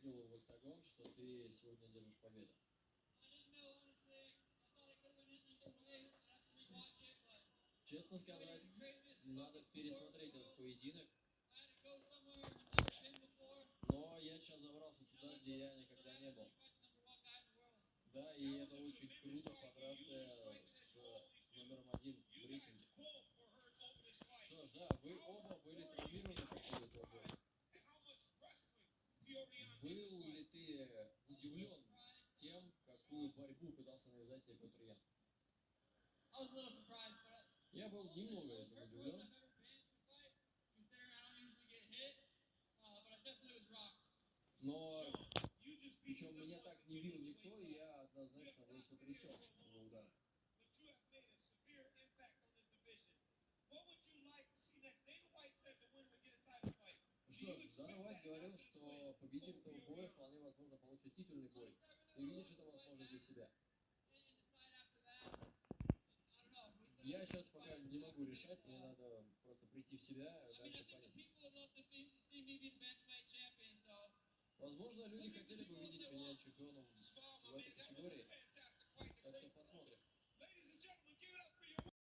видел в октагон, что ты сегодня держишь победу? Честно сказать, надо пересмотреть этот поединок. Но я сейчас забрался туда, где я никогда не был. Да, и это очень круто подраться с номером 1 в рейтинге. Что ж, да, вы оба были травмированы по ходу этого боя. Был ли ты удивлен тем, какую борьбу пытался навязать тебе Петр Ян? Я был немного этим удивлен. Но, причем меня так не бил никто, и я однозначно был потрясен его ударом. Что ж, Дана Уайт говорил, что победитель этого боя вполне возможно получит титульный бой. Ты видишь это возможно для себя? Я сейчас пока не могу решать, мне надо просто прийти в себя, дальше понять. Возможно, люди хотели бы видеть меня чемпионом в этой категории, так что посмотрим.